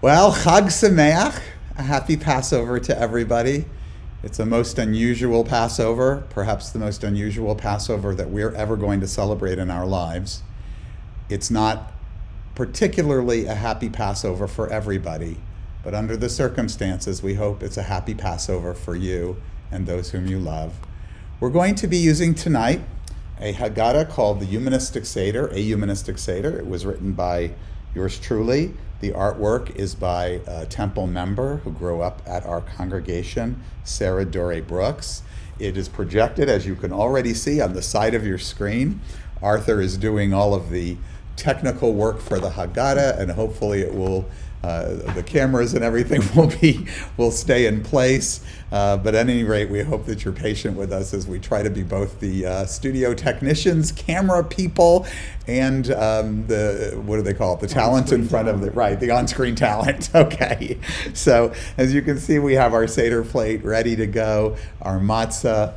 Well, Chag Sameach, a happy Passover to everybody. It's a most unusual Passover, perhaps the most unusual Passover that we're ever going to celebrate in our lives. It's not particularly a happy Passover for everybody, but under the circumstances, we hope it's a happy Passover for you and those whom you love. We're going to be using tonight a Haggadah called the Humanistic Seder, a Humanistic Seder. It was written by yours truly. The artwork is by a temple member who grew up at our congregation, Sarah Dore Brooks. It is projected, as you can already see, on the side of your screen. Arthur is doing all of the technical work for the Haggadah, and hopefully it will, the cameras and everything will stay in place. But at any rate, we hope that you're patient with us as we try to be both the studio technicians, camera people, and the, what do they call it? The talent in front of the, right, the on-screen talent. Okay. So as you can see, we have our Seder plate ready to go, our matzah,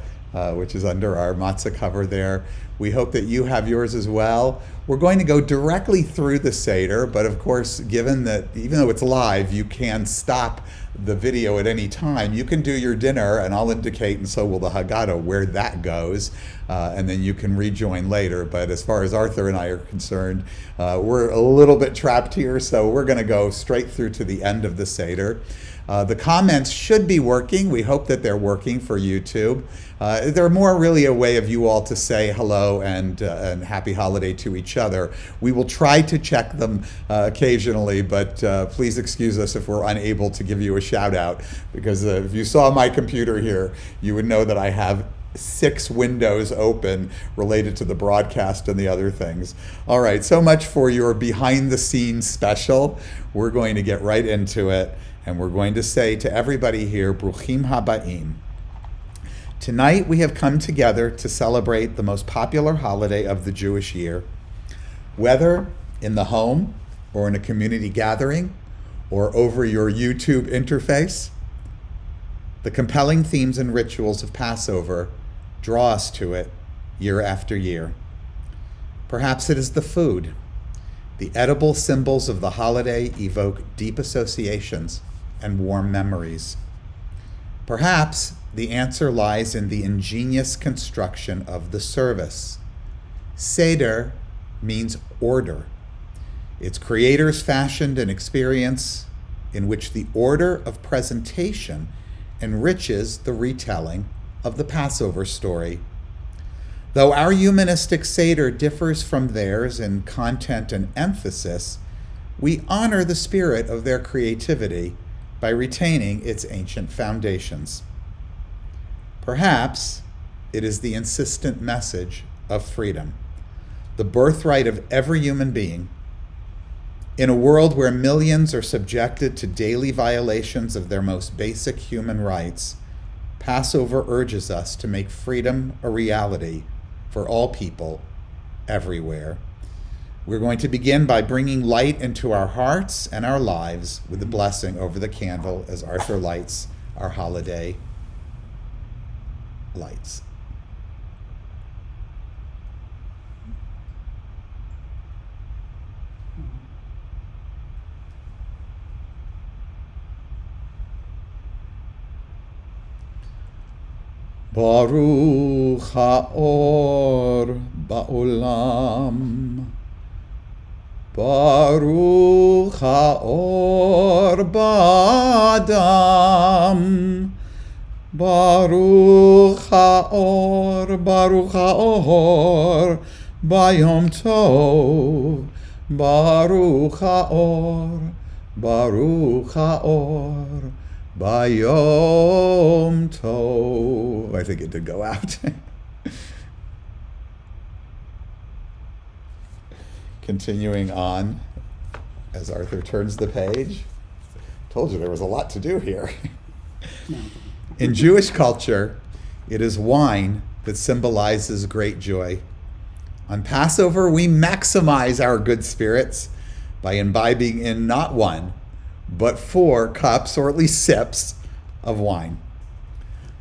which is under our matzah cover there. We hope that you have yours as well. We're going to go directly through the Seder, but of course, given that even though it's live, you can stop the video at any time. You can do your dinner, and I'll indicate, and so will the Haggadah, where that goes, and then you can rejoin later. But as far as Arthur and I are concerned, we're a little bit trapped here, so we're going to go straight through to the end of the Seder. The comments should be working. We hope that they're working for YouTube. They're more really a way of you all to say hello and happy holiday to each other. We will try to check them occasionally, but please excuse us if we're unable to give you a shout out, because if you saw my computer here, you would know that I have 6 windows open related to the broadcast and the other things. All right, so much for your behind the scenes special. We're going to get right into it, and we're going to say to everybody here, Bruchim Habaim. Tonight we have come together to celebrate the most popular holiday of the Jewish year. Whether in the home or in a community gathering or over your YouTube interface, the compelling themes and rituals of Passover draw us to it year after year. Perhaps it is the food. The edible symbols of the holiday evoke deep associations and warm memories. Perhaps the answer lies in the ingenious construction of the service. Seder means order. Its creators fashioned an experience in which the order of presentation enriches the retelling of the Passover story. Though our humanistic Seder differs from theirs in content and emphasis, we honor the spirit of their creativity by retaining its ancient foundations. Perhaps it is the insistent message of freedom, the birthright of every human being. In a world where millions are subjected to daily violations of their most basic human rights, Passover urges us to make freedom a reality for all people everywhere. We're going to begin by bringing light into our hearts and our lives with the blessing over the candle as Arthur lights our holiday lights. Baruch haor ba'olam, Baruch haor ba'adam, Baruch haor ba'yom tov, Baruch haor Bayom Tov. I think it did go out. Continuing on, as Arthur turns the page. Told you there was a lot to do here. In Jewish culture, it is wine that symbolizes great joy. On Passover, we maximize our good spirits by imbibing in not one, but 4 cups, or at least sips, of wine.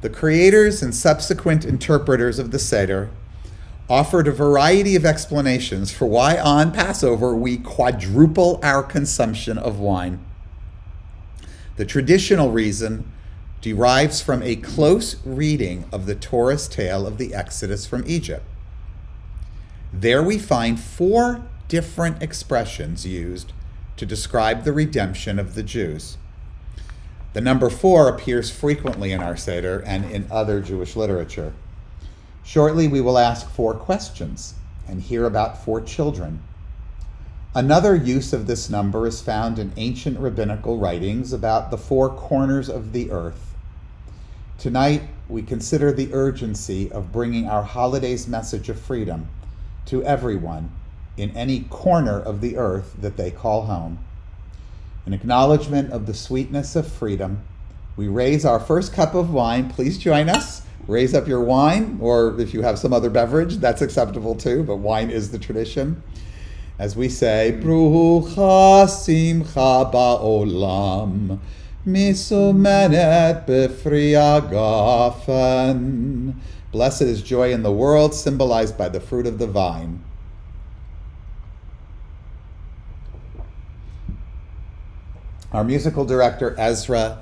The creators and subsequent interpreters of the Seder offered a variety of explanations for why on Passover we quadruple our consumption of wine. The traditional reason derives from a close reading of the Torah's tale of the Exodus from Egypt. There we find 4 different expressions used to describe the redemption of the Jews. The number 4 appears frequently in our Seder and in other Jewish literature. Shortly, we will ask 4 questions and hear about 4 children. Another use of this number is found in ancient rabbinical writings about the 4 corners of the earth. Tonight, we consider the urgency of bringing our holiday's message of freedom to everyone in any corner of the earth that they call home. In acknowledgement of the sweetness of freedom, we raise our first cup of wine. Please join us. Raise up your wine, or if you have some other beverage, that's acceptable too, but wine is the tradition. As we say, Brucha simcha ba'olam, misumenet b'fri agafen. Blessed is joy in the world, symbolized by the fruit of the vine. Our musical director, Ezra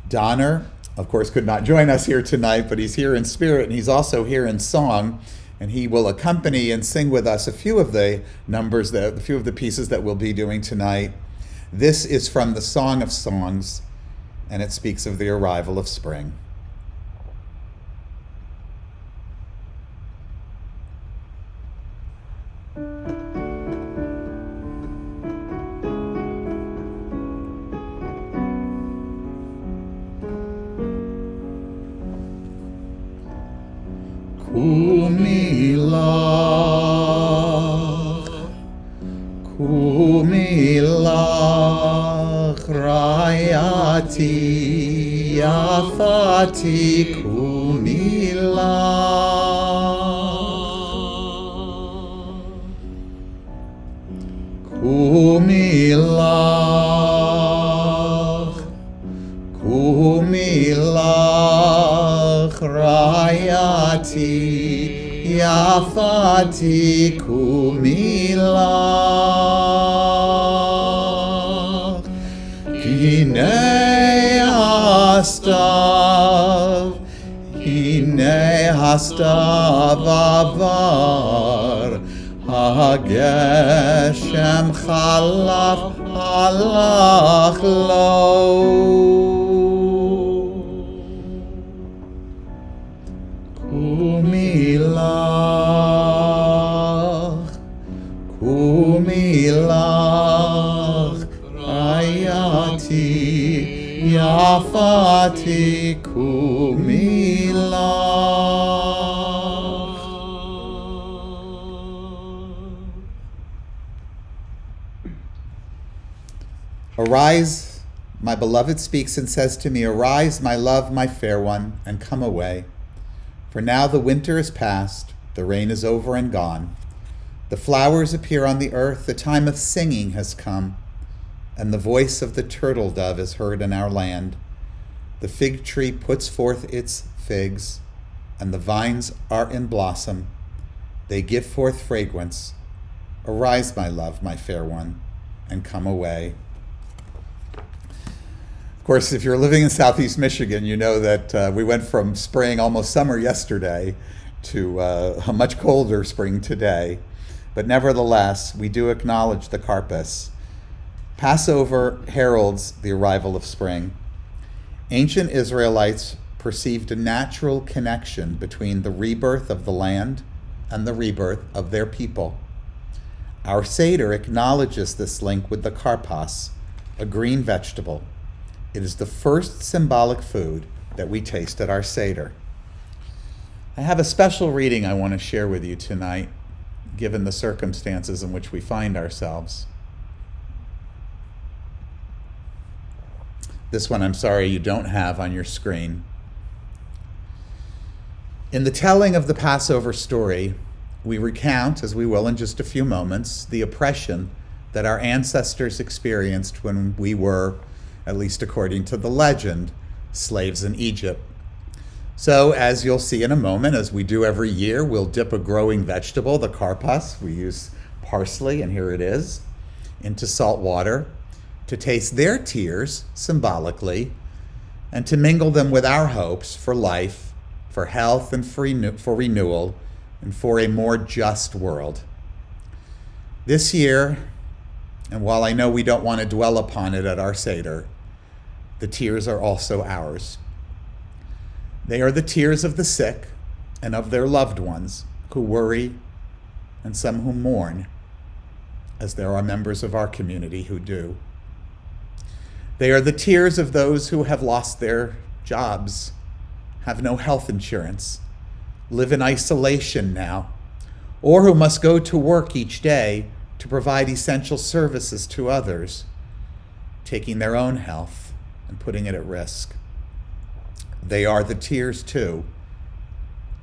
Donner, of course, could not join us here tonight, but he's here in spirit, and he's also here in song, and he will accompany and sing with us a few of the numbers, a few of the pieces that we'll be doing tonight. This is from the Song of Songs, and it speaks of the arrival of spring. Kumilach rayati yafati kumilach rayati Yafati kumilach Hine hastav avar Hageshem chalaf halach lo Kumilach rayati yafati kumilach. Arise, my beloved speaks and says to me, arise, my love, my fair one, and come away. For now the winter is past, the rain is over and gone. The flowers appear on the earth, the time of singing has come, and the voice of the turtle dove is heard in our land. The fig tree puts forth its figs, and the vines are in blossom. They give forth fragrance. Arise, my love, my fair one, and come away. Of course, if you're living in Southeast Michigan, you know that we went from spring, almost summer yesterday, to a much colder spring today. But nevertheless, we do acknowledge the karpas. Passover heralds the arrival of spring. Ancient Israelites perceived a natural connection between the rebirth of the land and the rebirth of their people. Our Seder acknowledges this link with the karpas, a green vegetable. It is the first symbolic food that we taste at our Seder. I have a special reading I want to share with you tonight, given the circumstances in which we find ourselves. This one, I'm sorry, you don't have on your screen. In the telling of the Passover story, we recount, as we will in just a few moments, the oppression that our ancestors experienced when we were, at least according to the legend, slaves in Egypt. So, as you'll see in a moment, as we do every year, we'll dip a growing vegetable, the karpas, we use parsley, and here it is, into salt water, to taste their tears symbolically, and to mingle them with our hopes for life, for health, and for renewal, and for a more just world. This year, and while I know we don't want to dwell upon it at our Seder, the tears are also ours. They are the tears of the sick and of their loved ones who worry and some who mourn, as there are members of our community who do. They are the tears of those who have lost their jobs, have no health insurance, live in isolation now, or who must go to work each day to provide essential services to others, taking their own health and putting it at risk. They are the tears, too,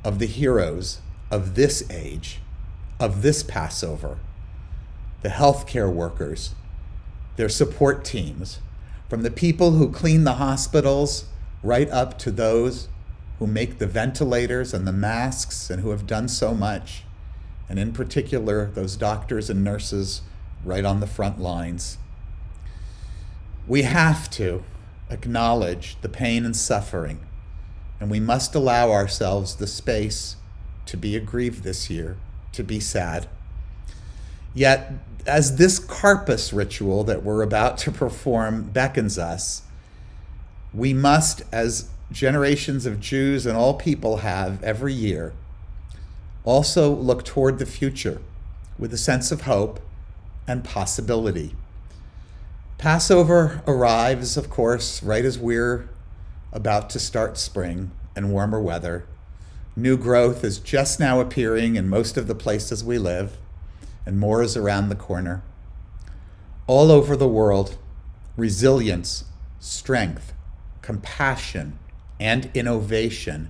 of the heroes of this age, of this Passover, the healthcare workers, their support teams, from the people who clean the hospitals right up to those who make the ventilators and the masks and who have done so much, and in particular, those doctors and nurses right on the front lines. We have to acknowledge the pain and suffering, and we must allow ourselves the space to be aggrieved this year, to be sad. Yet, as this Karpas ritual that we're about to perform beckons us, we must, as generations of Jews and all people have every year, also look toward the future with a sense of hope and possibility. Passover arrives, of course, right as we're about to start spring and warmer weather. New growth is just now appearing in most of the places we live, and more is around the corner. All over the world, resilience, strength, compassion, and innovation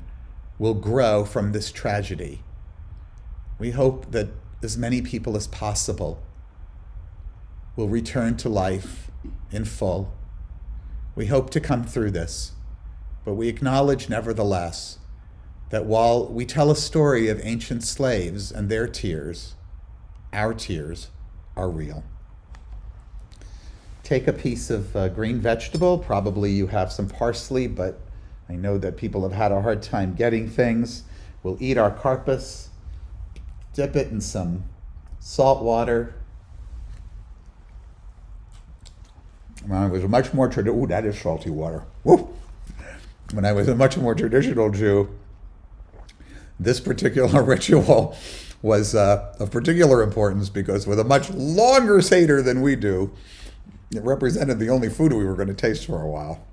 will grow from this tragedy. We hope that as many people as possible will return to life in full. We hope to come through this, but we acknowledge nevertheless that while we tell a story of ancient slaves and their tears, our tears are real. Take a piece of green vegetable. Probably you have some parsley, but I know that people have had a hard time getting things. We'll eat our karpas, dip it in some salt water. When I was a much more traditional, that is salty water. Woo! When I was a much more traditional Jew, this particular ritual was of particular importance because with a much longer Seder than we do, it represented the only food we were going to taste for a while.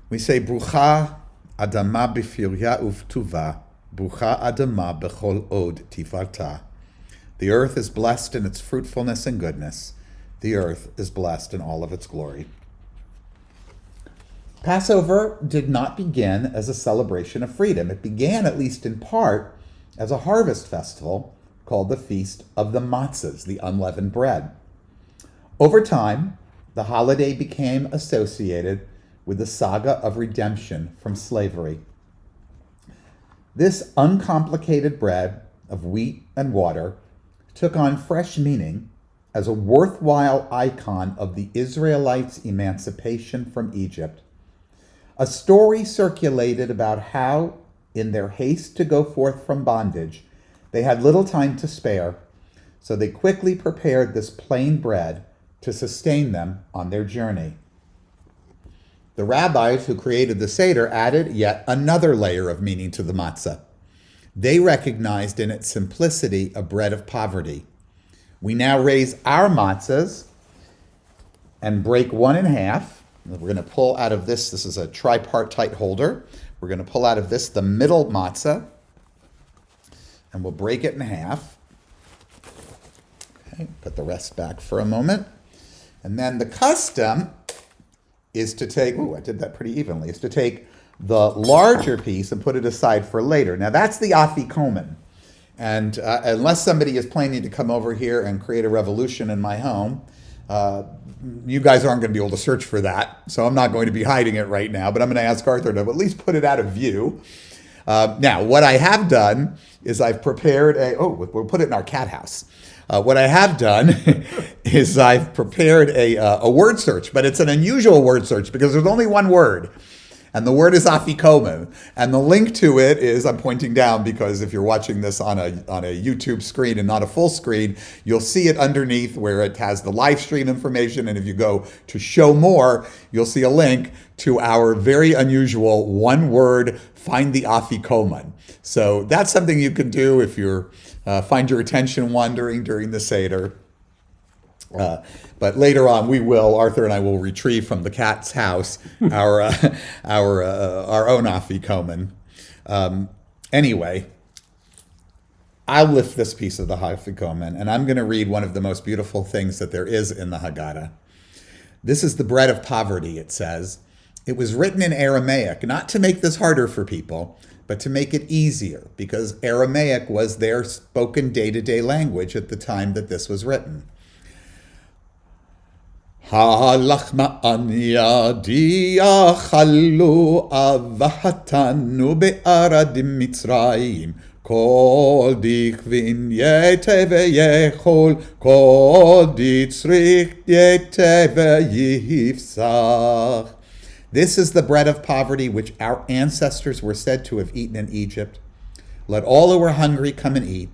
We say, Brucha Adama b'firya uvtuva, Brucha Adama b'chol od tifarta. The earth is blessed in its fruitfulness and goodness. The earth is blessed in all of its glory. Passover did not begin as a celebration of freedom. It began, at least in part, as a harvest festival called the Feast of the Matzahs, the unleavened bread. Over time, the holiday became associated with the saga of redemption from slavery. This uncomplicated bread of wheat and water took on fresh meaning as a worthwhile icon of the Israelites' emancipation from Egypt. A story circulated about how, in their haste to go forth from bondage, they had little time to spare, so they quickly prepared this plain bread to sustain them on their journey. The rabbis who created the Seder added yet another layer of meaning to the matzah. They recognized in its simplicity a bread of poverty. We now raise our matzahs and break one in half. We're going to pull out of this is a tripartite holder. We're going to pull out of this the middle matzah, and we'll break it in half. Okay, put the rest back for a moment. And then the custom is to take, I did that pretty evenly, is to take the larger piece and put it aside for later. Now that's the afikomen. And unless somebody is planning to come over here and create a revolution in my home, you guys aren't going to be able to search for that. So I'm not going to be hiding it right now, but I'm going to ask Arthur to at least put it out of view. Now, what I have done is I've prepared we'll put it in our cat house. What I have done is I've prepared a word search, but it's an unusual word search because there's only one word. And the word is afikomen. And the link to it is, I'm pointing down because if you're watching this on a YouTube screen and not a full screen, you'll see it underneath where it has the live stream information. And if you go to show more, you'll see a link to our very unusual one word, find the afikomen. So that's something you can do if you're find your attention wandering during the Seder. But later on, Arthur and I will retrieve from the cat's house our own afikomen. Anyway, I'll lift this piece of the afikomen, and I'm going to read one of the most beautiful things that there is in the Haggadah. This is the bread of poverty, it says. It was written in Aramaic, not to make this harder for people, but to make it easier, because Aramaic was their spoken day-to-day language at the time that this was written. Halachma anyadi achalu avahatanu be'aradim mitzrayim kol dichvin yete veyechol kol ditzrich yete veyifsach. This is the bread of poverty which our ancestors were said to have eaten in Egypt. Let all who are hungry come and eat.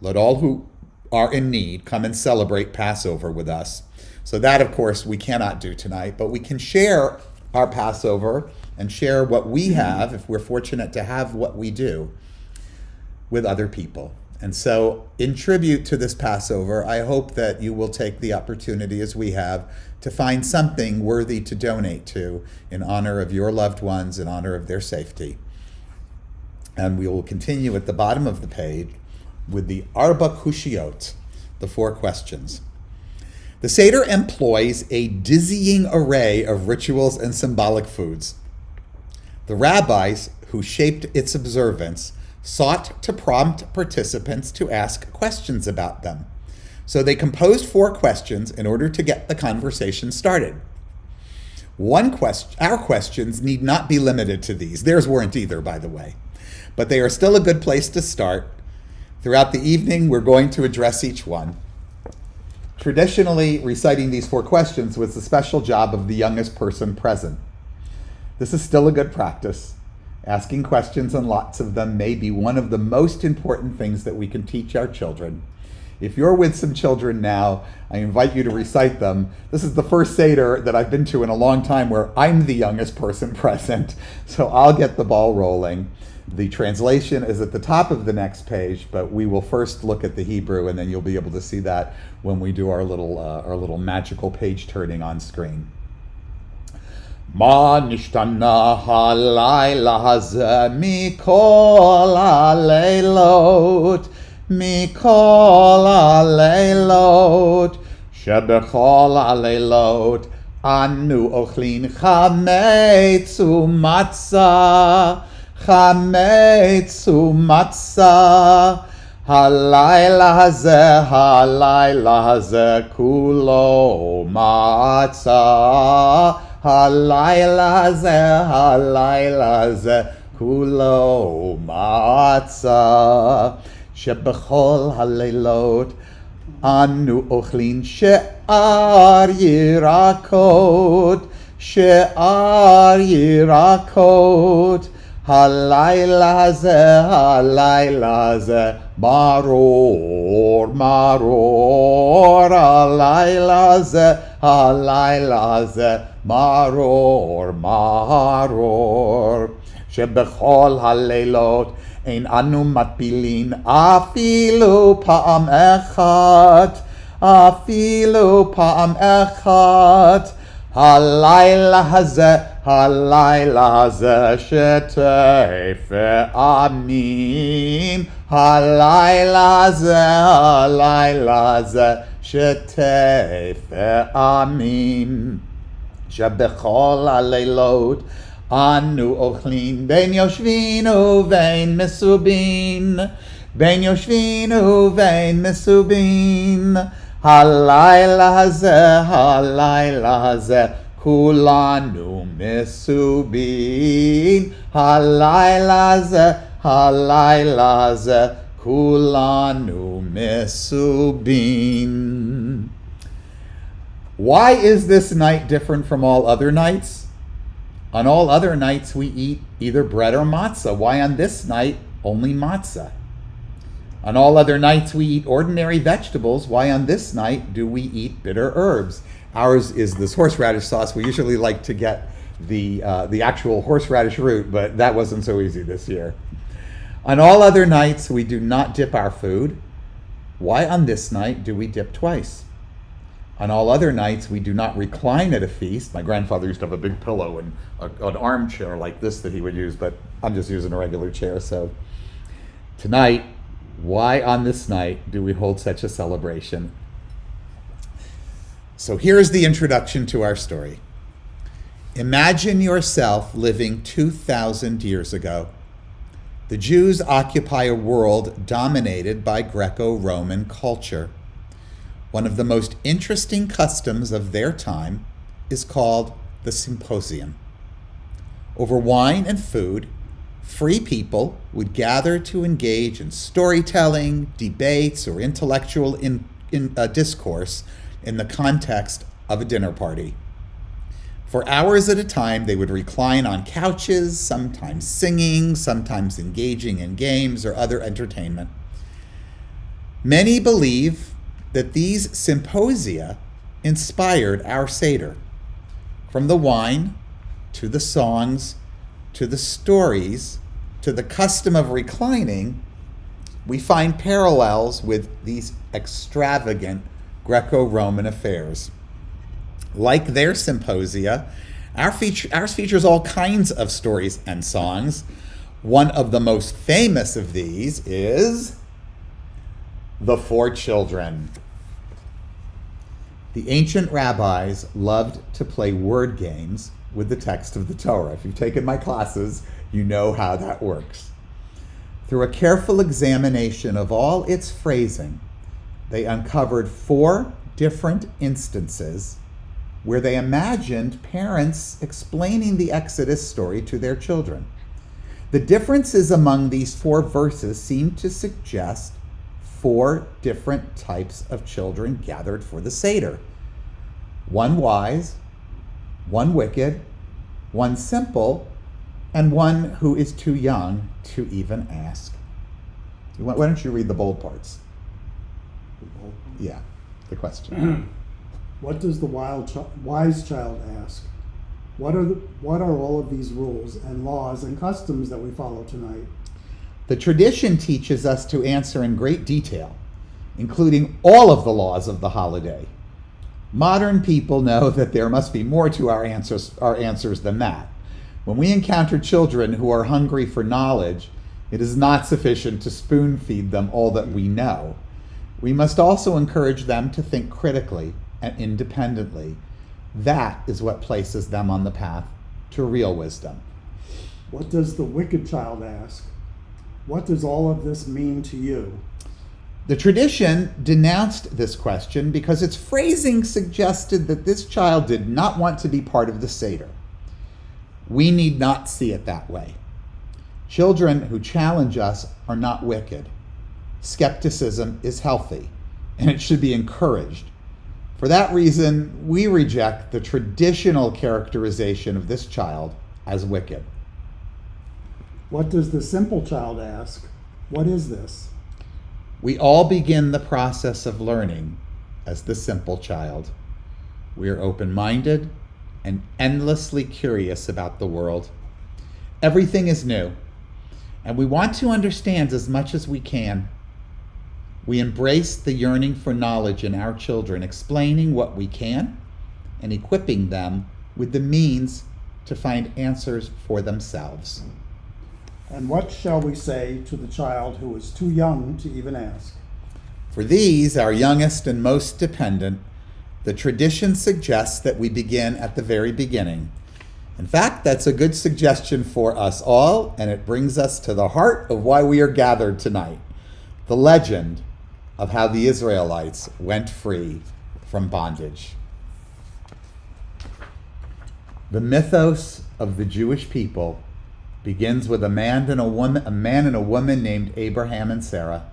Let all who are in need come and celebrate Passover with us. So that, of course, we cannot do tonight, but we can share our Passover and share what we have, if we're fortunate to have what we do, with other people. And so in tribute to this Passover, I hope that you will take the opportunity, as we have, to find something worthy to donate to in honor of your loved ones, in honor of their safety. And we will continue at the bottom of the page with the Arba Kushiot, the 4 questions. The Seder employs a dizzying array of rituals and symbolic foods. The rabbis who shaped its observance sought to prompt participants to ask questions about them. So they composed 4 questions in order to get the conversation started. Our questions need not be limited to these. Theirs weren't either, by the way. But they are still a good place to start. Throughout the evening, we're going to address each one. Traditionally, reciting these 4 questions was the special job of the youngest person present. This is still a good practice. Asking questions, and lots of them, may be one of the most important things that we can teach our children. If you're with some children now, I invite you to recite them. This is the first Seder that I've been to in a long time where I'm the youngest person present, so I'll get the ball rolling. The translation is at the top of the next page, but we will first look at the Hebrew, and then you'll be able to see that when we do our little magical page turning on screen. Ma nishtana halayla hazeh mikol haleilot shebechol haleilot anu ochlin chametz umatzah chametz umatzah halayla hazeh kulo matzah halayla hazeh kulo matzah shebechol haleilot anu ochlin she'ar yirakot halayla hazeh maror halayla hazeh maror shebechol haleilot ein anu matpilin afilu pa'am echad halayla hazeh shetef amim halayla hazeh shetef amim shebechol haleilot anu ochlin ben yoshvin uvein mesubin halayla hazeh kulanu mesubin halayla hazeh kulanu mesubin. Why is this night different from all other nights? On all other nights we eat either bread or matzah. Why on this night only matzah? On all other nights we eat ordinary vegetables. Why on this night do we eat bitter herbs? Ours is this horseradish sauce. We usually like to get the actual horseradish root, but that wasn't so easy this year. On all other nights we do not dip our food. Why on this night do we dip twice? On all other nights we do not recline at a feast. My grandfather used to have a big pillow and an armchair like this that he would use, but I'm just using a regular chair. So tonight, why on this night do we hold such a celebration? So here's the introduction to our story. Imagine yourself living 2,000 years ago. The Jews occupy a world dominated by Greco-Roman culture. One of the most interesting customs of their time is called the symposium. Over wine and food, free people would gather to engage in storytelling, debates, or intellectual discourse in the context of a dinner party. For hours at a time, they would recline on couches, sometimes singing, sometimes engaging in games or other entertainment. Many believe that these symposia inspired our Seder. From the wine, to the songs, to the stories, to the custom of reclining, we find parallels with these extravagant Greco-Roman affairs. Like their symposia, ours features all kinds of stories and songs. One of the most famous of these is the Four Children. The ancient rabbis loved to play word games with the text of the Torah. If you've taken my classes, you know how that works. Through a careful examination of all its phrasing, they uncovered 4 different instances where they imagined parents explaining the Exodus story to their children. The differences among these 4 verses seem to suggest 4 different types of children gathered for the Seder. One wise, one wicked, one simple, and one who is too young to even ask. Why don't you read the bold parts? Yeah, the question. What does the wise child ask? What are all of these rules and laws and customs that we follow tonight? The tradition teaches us to answer in great detail, including all of the laws of the holiday. Modern people know that there must be more to our answers than that. When we encounter children who are hungry for knowledge, it is not sufficient to spoon feed them all that we know. We must also encourage them to think critically and independently. That is what places them on the path to real wisdom. What does the wicked child ask? What does all of this mean to you? The tradition denounced this question because its phrasing suggested that this child did not want to be part of the Seder. We need not see it that way. Children who challenge us are not wicked. Skepticism is healthy, and it should be encouraged. For that reason, we reject the traditional characterization of this child as wicked. What does the simple child ask? What is this? We all begin the process of learning as the simple child. We are open-minded and endlessly curious about the world. Everything is new, and we want to understand as much as we can. We embrace the yearning for knowledge in our children, explaining what we can and equipping them with the means to find answers for themselves. And what shall we say to the child who is too young to even ask? For these, our youngest and most dependent, the tradition suggests that we begin at the very beginning. In fact, that's a good suggestion for us all, and it brings us to the heart of why we are gathered tonight, the legend of how the Israelites went free from bondage. The mythos of the Jewish people begins with a man and a woman named Abraham and Sarah.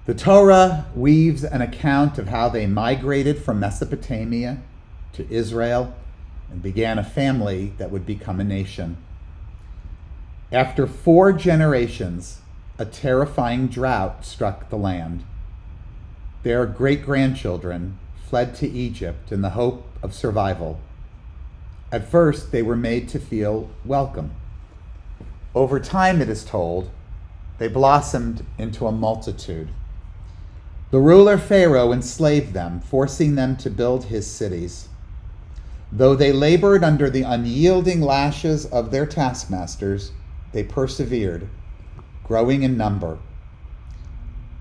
The Torah weaves an account of how they migrated from Mesopotamia to Israel and began a family that would become a nation. After 4 generations, a terrifying drought struck the land. Their great-grandchildren fled to Egypt in the hope of survival. At first, they were made to feel welcome. Over time, it is told, they blossomed into a multitude. The ruler Pharaoh enslaved them, forcing them to build his cities. Though they labored under the unyielding lashes of their taskmasters, they persevered, growing in number.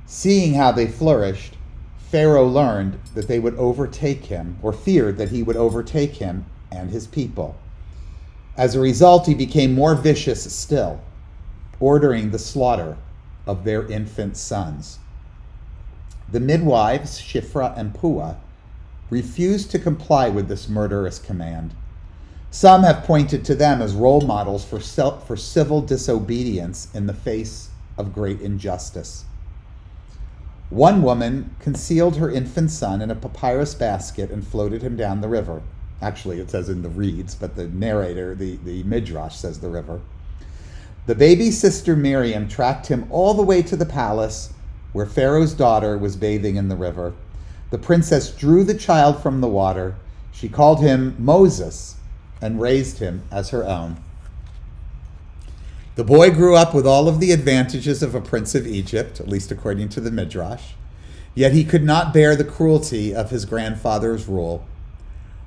Seeing how they flourished, Pharaoh learned that they would overtake him, or feared that he would overtake him and his people. As a result, he became more vicious still, ordering the slaughter of their infant sons. The midwives, Shiphrah and Puah, refused to comply with this murderous command. Some have pointed to them as role models for civil disobedience in the face of great injustice. One woman concealed her infant son in a papyrus basket and floated him down the river. Actually, it says in the reeds, but the narrator, the Midrash, says the river. The baby's sister Miriam tracked him all the way to the palace where Pharaoh's daughter was bathing in the river. The princess drew the child from the water. She called him Moses and raised him as her own. The boy grew up with all of the advantages of a prince of Egypt, at least according to the Midrash, yet he could not bear the cruelty of his grandfather's rule.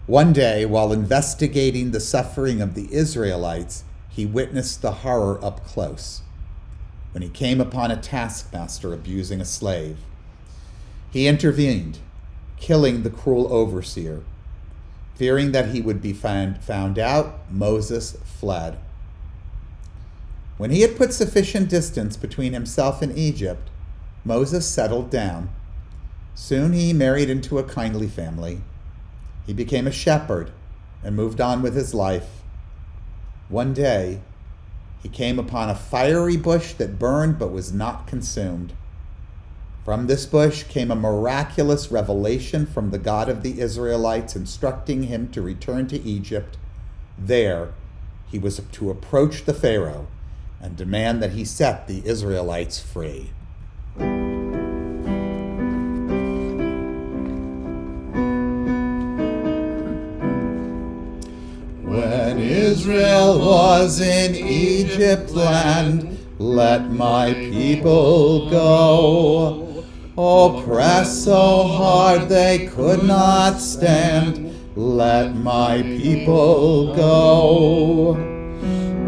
One day, while investigating the suffering of the Israelites, he witnessed the horror up close when he came upon a taskmaster abusing a slave. He intervened, killing the cruel overseer. Fearing that he would be found out, Moses fled. When he had put sufficient distance between himself and Egypt, Moses settled down. Soon he married into a kindly family. He became a shepherd and moved on with his life. One day, he came upon a fiery bush that burned but was not consumed. From this bush came a miraculous revelation from the God of the Israelites, instructing him to return to Egypt. There, he was to approach the Pharaoh and demand that he set the Israelites free. When Israel was in Egypt land, let my people go. Oppressed so hard they could not stand, let my people go.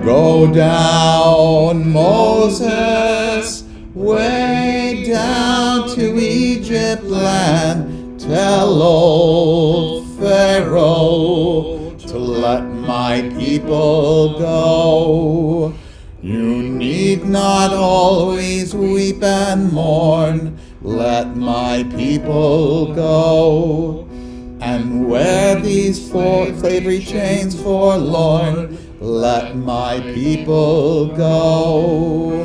Go down, Moses, way down to Egypt land. Tell old Pharaoh to let my people go. You need not always weep and mourn. Let my people go. And wear these slavery chains forlorn. Let my people go.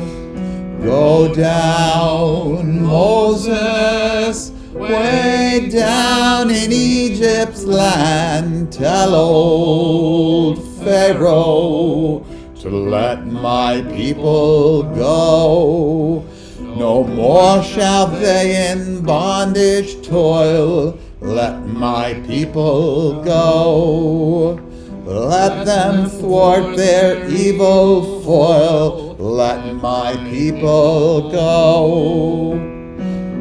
Go down, Moses, way down in Egypt's land. Tell old Pharaoh to let my people go. No more shall they in bondage toil. Let my people go. Let them thwart their evil foil. Let my people go.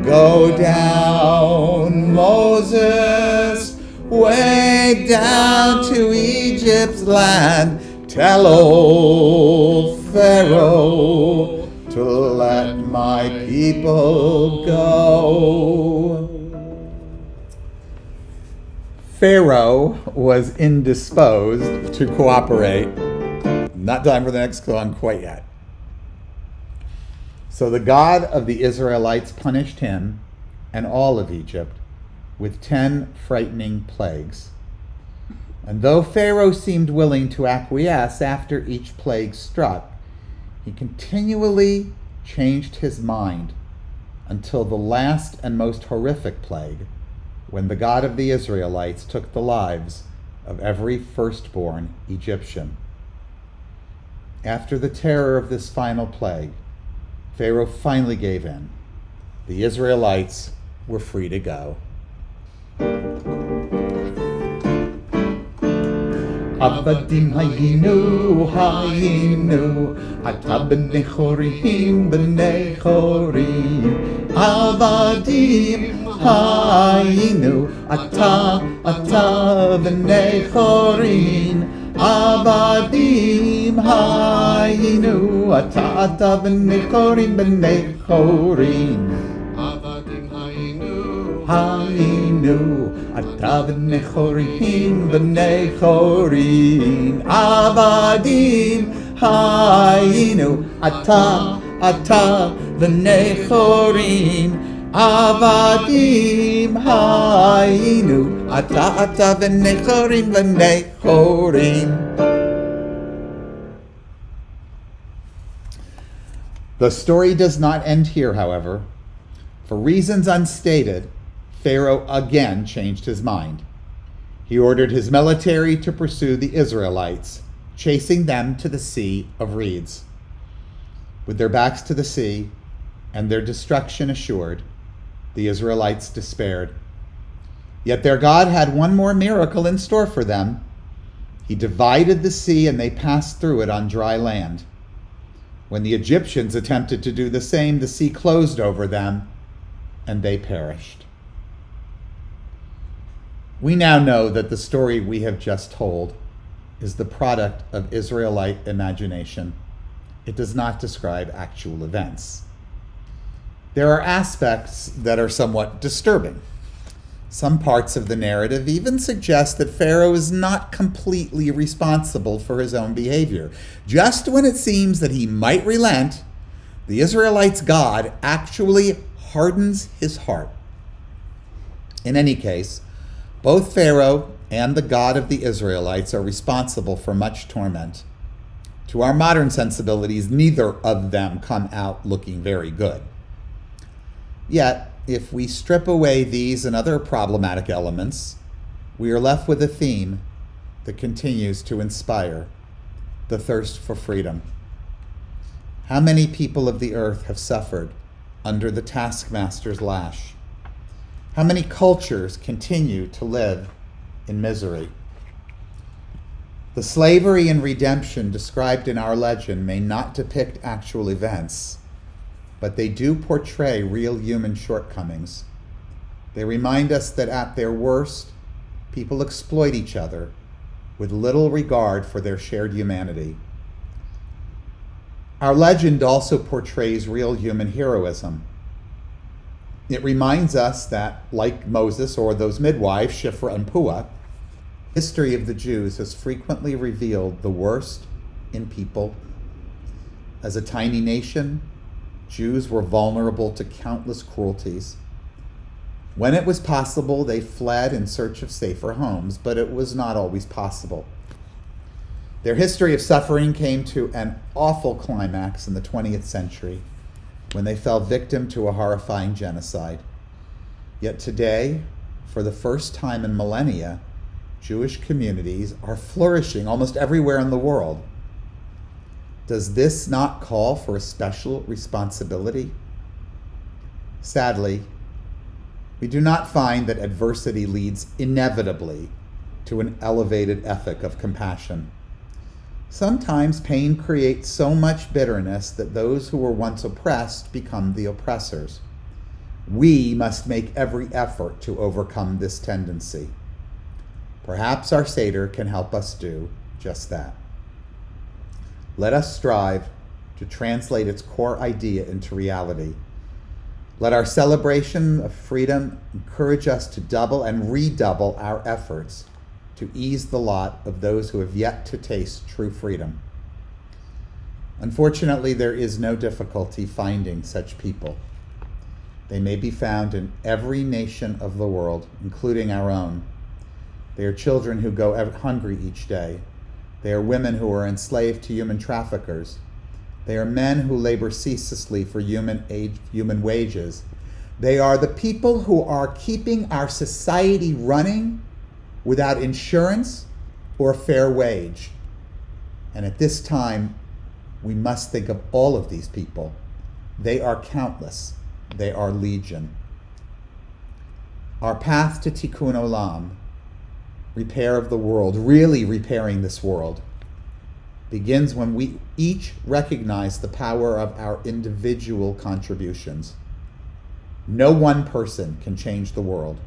Go down, Moses, way down to Egypt's land. Tell old Pharaoh to let my people go. Pharaoh was indisposed to cooperate. Not time for the next song quite yet. So the God of the Israelites punished him and all of Egypt with 10 frightening plagues. And though Pharaoh seemed willing to acquiesce after each plague struck, he continually changed his mind until the last and most horrific plague, when the God of the Israelites took the lives of every firstborn Egyptian. After the terror of this final plague, Pharaoh finally gave in. The Israelites were free to go. Avadim hayinu, ata b'nei chorim, Avadim hayinu, ata b'nei chorim, Avadim hayinu, ata b'nei chorim, Avadim hayinu, ata b'nei chorim, Avadim hayinu, ata b'nei chorim, Avadim hayinu, ata b'nei chorim. The story does not end here, however. For reasons unstated, Pharaoh again changed his mind. He ordered his military to pursue the Israelites, chasing them to the Sea of Reeds. With their backs to the sea and their destruction assured, the Israelites despaired. Yet their God had one more miracle in store for them. He divided the sea and they passed through it on dry land. When the Egyptians attempted to do the same, the sea closed over them and they perished. We now know that the story we have just told is the product of Israelite imagination. It does not describe actual events. There are aspects that are somewhat disturbing. Some parts of the narrative even suggest that Pharaoh is not completely responsible for his own behavior. Just when it seems that he might relent, the Israelites' God actually hardens his heart. In any case, both Pharaoh and the God of the Israelites are responsible for much torment. To our modern sensibilities, neither of them come out looking very good. Yet, if we strip away these and other problematic elements, we are left with a theme that continues to inspire: the thirst for freedom. How many people of the earth have suffered under the taskmaster's lash? How many cultures continue to live in misery? The slavery and redemption described in our legend may not depict actual events, but they do portray real human shortcomings. They remind us that at their worst, people exploit each other with little regard for their shared humanity. Our legend also portrays real human heroism. It reminds us that, like Moses or those midwives, Shiphrah and Puah, history of the Jews has frequently revealed the worst in people. As a tiny nation, Jews were vulnerable to countless cruelties. When it was possible, they fled in search of safer homes, but it was not always possible. Their history of suffering came to an awful climax in the 20th century, when they fell victim to a horrifying genocide. Yet today, for the first time in millennia, Jewish communities are flourishing almost everywhere in the world. Does this not call for a special responsibility? Sadly, we do not find that adversity leads inevitably to an elevated ethic of compassion. Sometimes pain creates so much bitterness that those who were once oppressed become the oppressors. We must make every effort to overcome this tendency. Perhaps our Seder can help us do just that. Let us strive to translate its core idea into reality. Let our celebration of freedom encourage us to double and redouble our efforts to ease the lot of those who have yet to taste true freedom. Unfortunately, there is no difficulty finding such people. They may be found in every nation of the world, including our own. They are children who go hungry each day. They are women who are enslaved to human traffickers. They are men who labor ceaselessly for human wages. They are the people who are keeping our society running without insurance or a fair wage. And at this time, we must think of all of these people. They are countless. They are legion. Our path to Tikkun Olam, repair of the world, really repairing this world, begins when we each recognize the power of our individual contributions. No one person can change the world.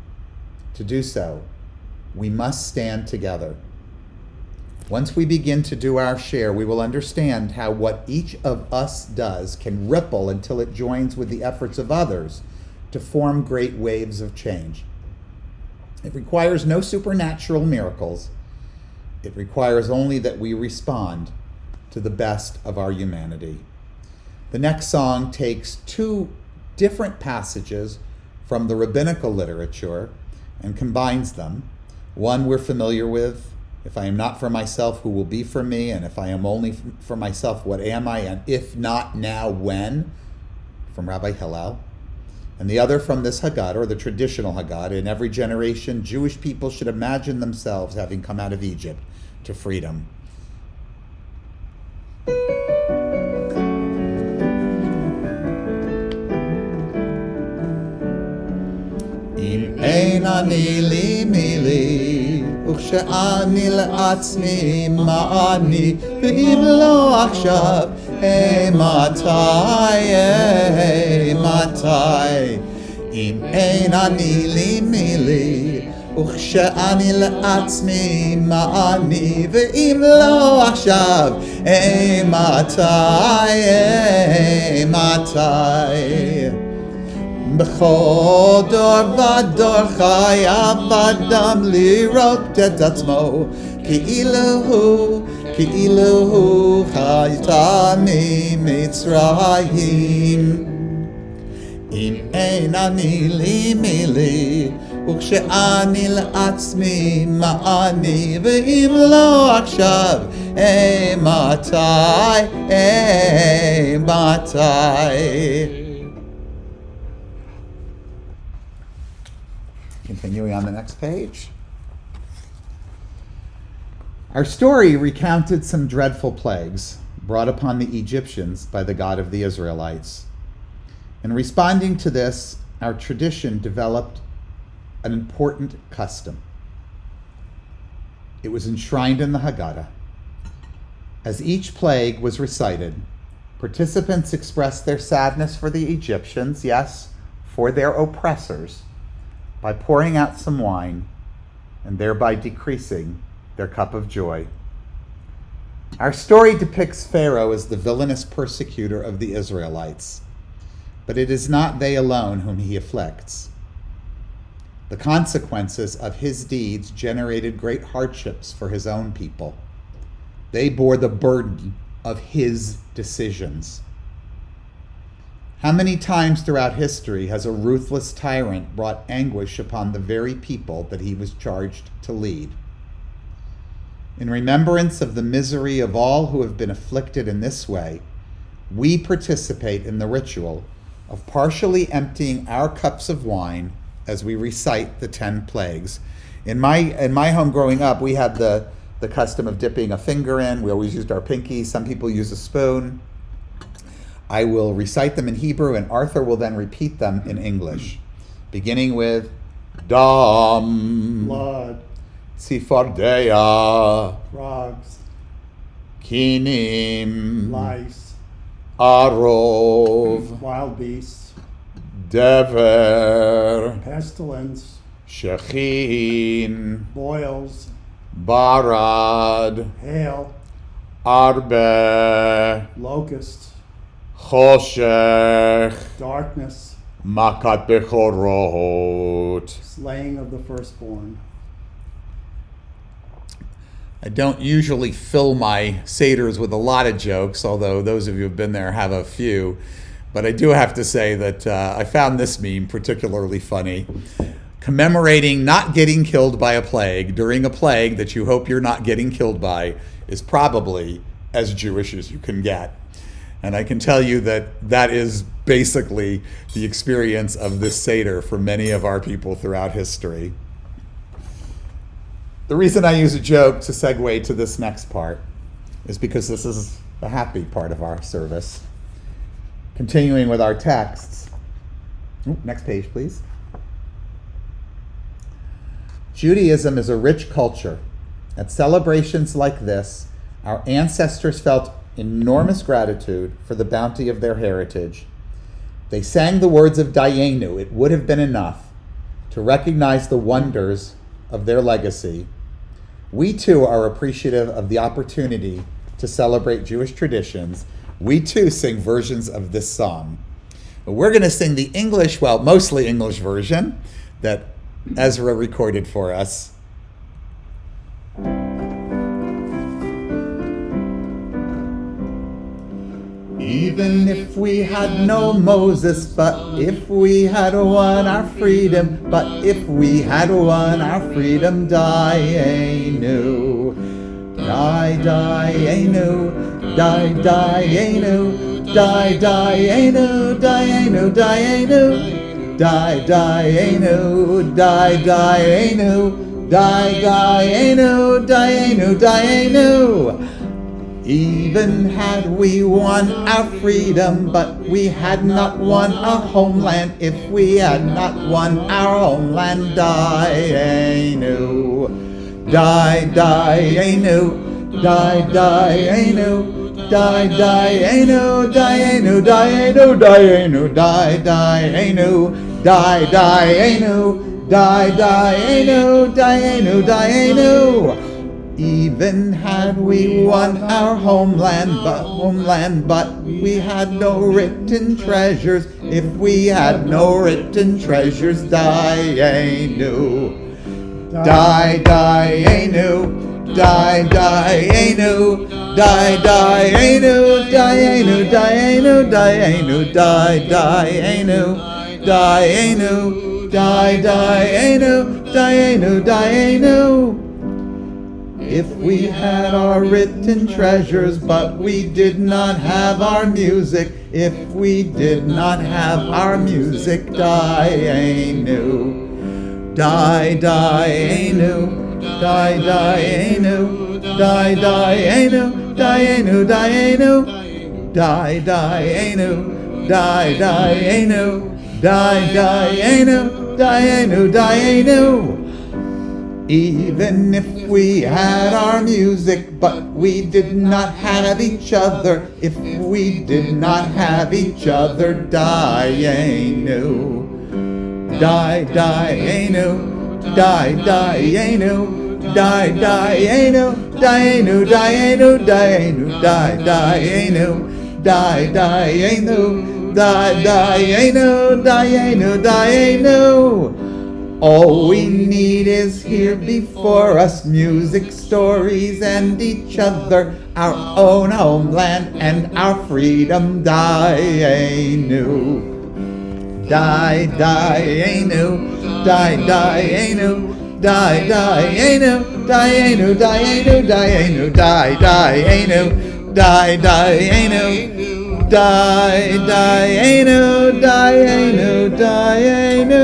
To do so, we must stand together. Once we begin to do our share, we will understand how what each of us does can ripple until it joins with the efforts of others to form great waves of change. It requires no supernatural miracles. It requires only that we respond to the best of our humanity. The next song takes two different passages from the rabbinical literature and combines them. One we're familiar with, if I am not for myself, who will be for me? And if I am only for myself, what am I? And if not now, when? From Rabbi Hillel. And the other from this Haggadah, or the traditional Haggadah. In every generation, Jewish people should imagine themselves having come out of Egypt to freedom. אין אני לי מילי, וכשאני לעצמי מה אני, ואם לא עכשיו, מתי, מתי. אם אין אני לי מילי, וכשאני לעצמי מה אני, ואם לא עכשיו, מתי, מתי. בכל דור ודור חייב אדם לראות את עצמו כאילו הוא חייתה ממצרים. אם אין אני לי מילי, וכשאני לעצמי מה אני, ואם לא עכשיו, מתי, מתי. Continuing on the next page. Our story recounted some dreadful plagues brought upon the Egyptians by the God of the Israelites. In responding to this, our tradition developed an important custom. It was enshrined in the Haggadah. As each plague was recited, participants expressed their sadness for the Egyptians, yes, for their oppressors, by pouring out some wine and thereby decreasing their cup of joy. Our story depicts Pharaoh as the villainous persecutor of the Israelites, but it is not they alone whom he afflicts. The consequences of his deeds generated great hardships for his own people. They bore the burden of his decisions. How many times throughout history has a ruthless tyrant brought anguish upon the very people that he was charged to lead? In remembrance of the misery of all who have been afflicted in this way, we participate in the ritual of partially emptying our cups of wine as we recite the 10 plagues. In my home growing up, we had the custom of dipping a finger in. We always used our pinky. Some people use a spoon. I will recite them in Hebrew, and Arthur will then repeat them in English, beginning with Dam, blood, Tzifardea, frogs, Kinim, lice, Arov, wild beasts, Dever, pestilence, Shechin, boils, Barad, hail, Arbe, locusts, Choshech, darkness, Makat Bechorot. slaying of the firstborn. I don't usually fill my Seders with a lot of jokes, although those of you who have been there have a few. But I do have to say that I found this meme particularly funny. Commemorating not getting killed by a plague during a plague that you hope you're not getting killed by is probably as Jewish as you can get. And I can tell you that that is basically the experience of this Seder for many of our people throughout history. The reason I use a joke to segue to this next part is because this is the happy part of our service. Continuing with our texts. Next page, please. Judaism is a rich culture. At celebrations like this, our ancestors felt enormous gratitude for the bounty of their heritage. They sang the words of Dayenu. It would have been enough to recognize the wonders of their legacy. We too are appreciative of the opportunity to celebrate Jewish traditions. We too sing versions of this song. But we're going to sing the English, well, mostly English version that Ezra recorded for us. Even if we had no Moses, but if we had won our freedom, but if we had won our freedom, Dayenu, Dayenu, Dayenu, Dayenu, Dayenu, Dayenu, Dayenu, Dayenu, Dayenu, Dayenu, Dayenu. Even had we won our freedom, but we had not won our homeland. If we had not won our homeland, Dayenu, Dayenu, Dayenu, Dayenu, Dayenu, Dayenu, Dayenu, Dayenu, Dayenu, Dayenu, Dayenu, Dayenu. Even had we won our homeland, but we had no written treasures. If we had no written treasures, Dayenu, Dayenu, Dayenu, Dayenu, Dayenu, Dayenu, Dayenu, Dayenu, Dayenu, Dayenu, Dayenu. If we had our written treasures, but we did not have our music. If we did not have our music, Dayenu, Dayenu, Dayenu, Dayenu, Dayenu, Dayenu, Dayenu, Dayenu, Dayenu, Dayenu, Dayenu. Even if we had our music, but we did not have each other. If we did not have each other, Dayenu, Dayenu, Dayenu, Dayenu, Dayenu, Dayenu, Dayenu, Dayenu, Dayenu, Dayenu, Dayenu, Dayenu. All we need is here before us, music, stories, and each other, our own homeland and our freedom, Dayenu, Dayenu, Dayenu, Dayenu, Dayenu, Dayenu, Dayenu, Dayenu, Dayenu, Dayenu, Dayenu.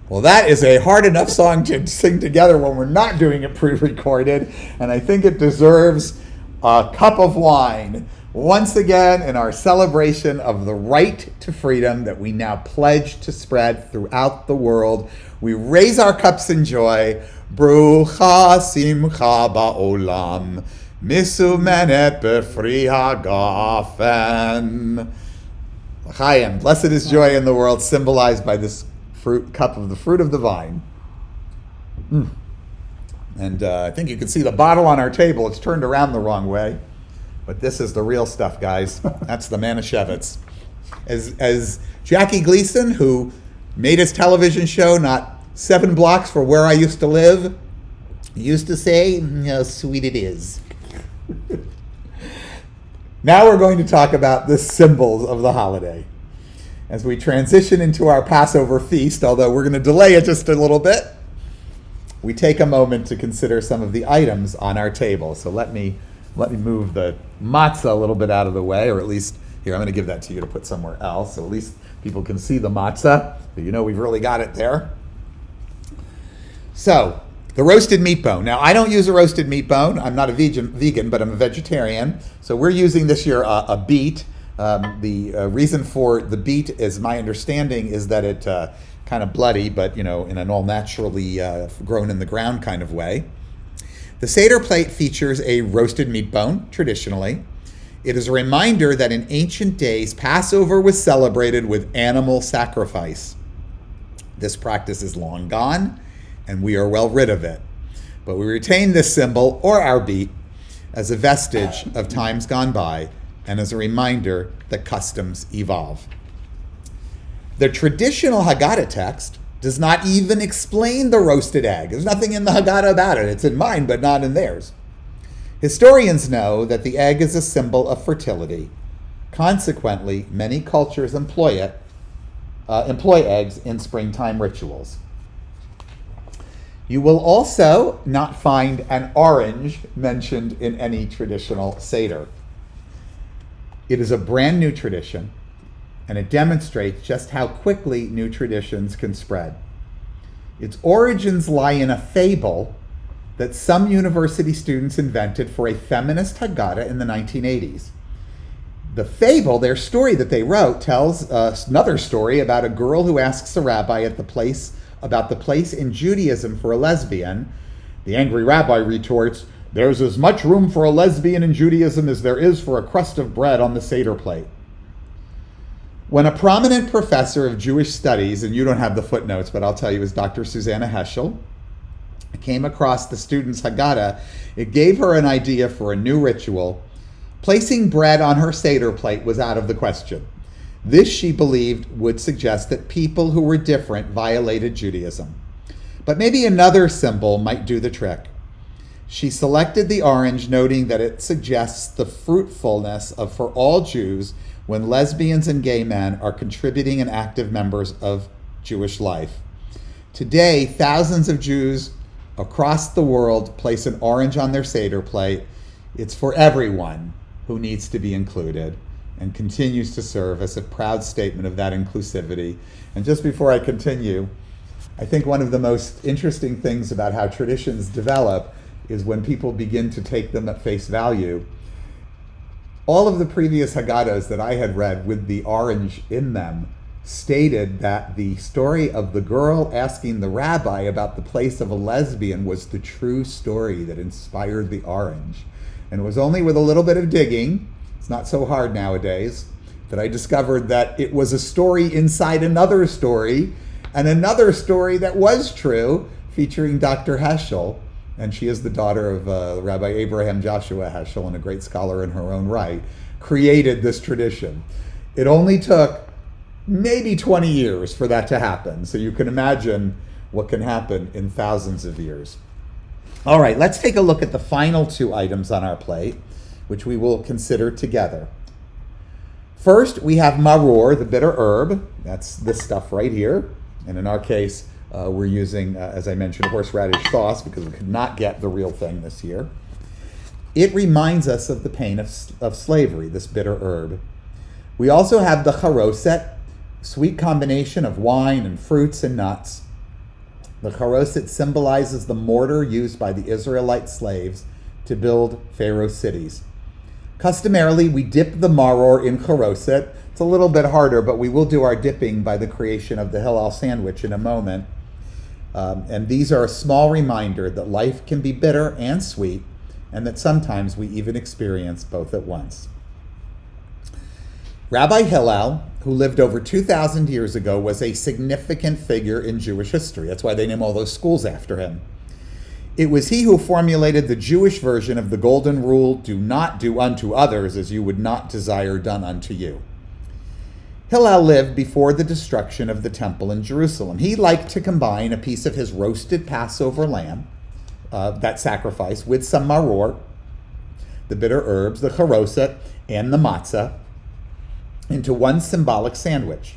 Well, that is a hard enough song to sing together when we're not doing it pre-recorded, and I think it deserves a cup of wine. Once again, in our celebration of the right to freedom that we now pledge to spread throughout the world, we raise our cups in joy. Brucha simcha ba'olam, misumenet befri hagafen. L'chaim, blessed is joy in the world, symbolized by this cup of the fruit of the vine. And I think you can see the bottle on our table. It's turned around the wrong way. But this is the real stuff, guys. That's the Manischewitz. As Jackie Gleason, who made his television show not 7 blocks from where I used to live, used to say, how sweet it is. Now we're going to talk about the symbols of the holiday. As we transition into our Passover feast, although we're going to delay it just a little bit, we take a moment to consider some of the items on our table. So let me let me move the matzah a little bit out of the way, or at least, here, I'm going to give that to you to put somewhere else, so at least people can see the matzah, so you know we've really got it there. So, the roasted meat bone. Now, I don't use a roasted meat bone. I'm not a vegan, but I'm a vegetarian. So we're using this year a beet. The reason for the beet, is my understanding, is that it kind of bloody, but in an all naturally grown in the ground kind of way. The Seder plate features a roasted meat bone, traditionally. It is a reminder that in ancient days, Passover was celebrated with animal sacrifice. This practice is long gone, and we are well rid of it. But we retain this symbol, or our beet, as a vestige of times gone by, and as a reminder that customs evolve. The traditional Haggadah text does not even explain the roasted egg. There's nothing in the Haggadah about it. It's in mine, but not in theirs. Historians know that the egg is a symbol of fertility. Consequently, many cultures employ eggs in springtime rituals. You will also not find an orange mentioned in any traditional Seder. It is a brand new tradition, and it demonstrates just how quickly new traditions can spread. Its origins lie in a fable that some university students invented for a feminist Haggadah in the 1980s. The fable, their story that they wrote, tells another story about a girl who asks a rabbi about the place in Judaism for a lesbian. The angry rabbi retorts, "There's as much room for a lesbian in Judaism as there is for a crust of bread on the Seder plate." When a prominent professor of Jewish studies, and you don't have the footnotes, but I'll tell you, is Dr. Susanna Heschel, came across the students' Haggadah, it gave her an idea for a new ritual. Placing bread on her Seder plate was out of the question. This, she believed, would suggest that people who were different violated Judaism. But maybe another symbol might do the trick. She selected the orange, noting that it suggests the fruitfulness for all Jews when lesbians and gay men are contributing and active members of Jewish life. Today, thousands of Jews across the world place an orange on their Seder plate. It's for everyone who needs to be included, and continues to serve as a proud statement of that inclusivity. And just before I continue, I think one of the most interesting things about how traditions develop is when people begin to take them at face value. All of the previous Haggadahs that I had read with the orange in them stated that the story of the girl asking the rabbi about the place of a lesbian was the true story that inspired the orange. And it was only with a little bit of digging, it's not so hard nowadays, that I discovered that it was a story inside another story, and another story that was true, featuring Dr. Heschel. And she is the daughter of Rabbi Abraham Joshua Heschel, and a great scholar in her own right, created this tradition. It only took maybe 20 years for that to happen. So you can imagine what can happen in thousands of years. All right, let's take a look at the final two items on our plate, which we will consider together. First, we have maror, the bitter herb. That's this stuff right here. And in our case, we're using, as I mentioned, horseradish sauce because we could not get the real thing this year. It reminds us of the pain of slavery, this bitter herb. We also have the charoset, sweet combination of wine and fruits and nuts. The charoset symbolizes the mortar used by the Israelite slaves to build Pharaoh's cities. Customarily, we dip the maror in charoset. It's a little bit harder, but we will do our dipping by the creation of the Hillel sandwich in a moment. And these are a small reminder that life can be bitter and sweet, and that sometimes we even experience both at once. Rabbi Hillel, who lived over 2,000 years ago, was a significant figure in Jewish history. That's why they name all those schools after him. It was he who formulated the Jewish version of the golden rule, do not do unto others as you would not desire done unto you. Hillel lived before the destruction of the temple in Jerusalem. He liked to combine a piece of his roasted Passover lamb, that sacrifice, with some maror, the bitter herbs, the charoset, and the matzah, into one symbolic sandwich.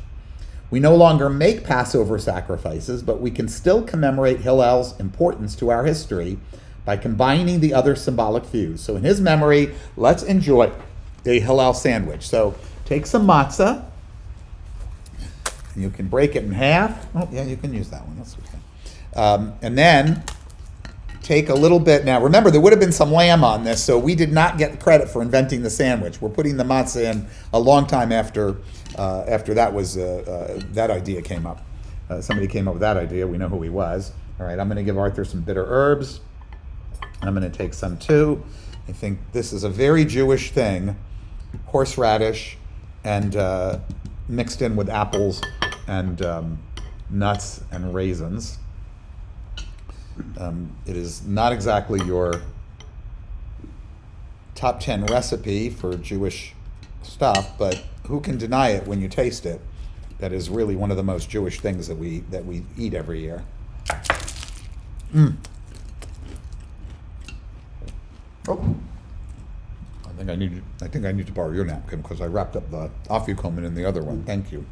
We no longer make Passover sacrifices, but we can still commemorate Hillel's importance to our history by combining the other symbolic foods. So in his memory, let's enjoy a Hillel sandwich. So take some matzah. You can break it in half. Oh, yeah, you can use that one. That's okay. And then take a little bit. Now, remember, there would have been some lamb on this, so we did not get credit for inventing the sandwich. We're putting the matzah in a long time after that idea came up. Somebody came up with that idea. We know who he was. All right, I'm going to give Arthur some bitter herbs. I'm going to take some too. I think this is a very Jewish thing. Horseradish and mixed in with apples and nuts and raisins. It is not exactly your top 10 recipe for Jewish stuff, but who can deny it when you taste it? That is really one of the most Jewish things that we eat every year. Oh, I think I need to borrow your napkin because I wrapped up the afikomen in the other one. Thank you.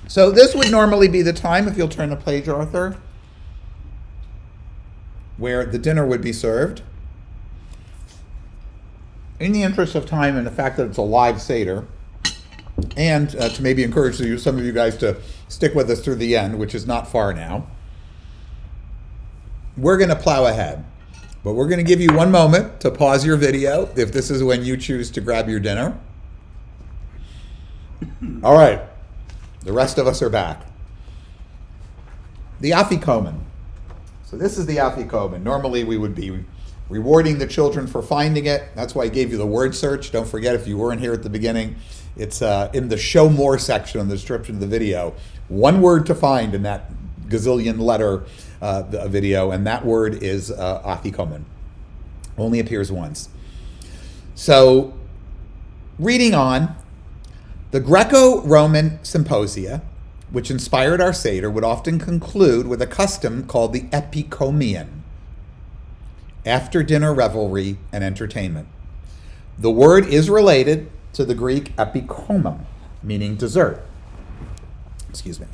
So this would normally be the time, if you'll turn the page, Arthur, where the dinner would be served. In the interest of time and the fact that it's a live Seder, and to maybe encourage some of you guys to stick with us through the end, which is not far now, we're going to plow ahead. But we're going to give you one moment to pause your video if this is when you choose to grab your dinner. All right. The rest of us are back. The afikomen. So this is the afikomen. Normally we would be rewarding the children for finding it. That's why I gave you the word search. Don't forget, if you weren't here at the beginning, it's in the show more section in the description of the video. One word to find in that gazillion letter video, and that word is afikomen. Only appears once. So reading on, the Greco-Roman symposia, which inspired our Seder, would often conclude with a custom called the AFIKOMAN, after-dinner revelry and entertainment. The word is related to the Greek AFIKOMAN, meaning dessert. Excuse me.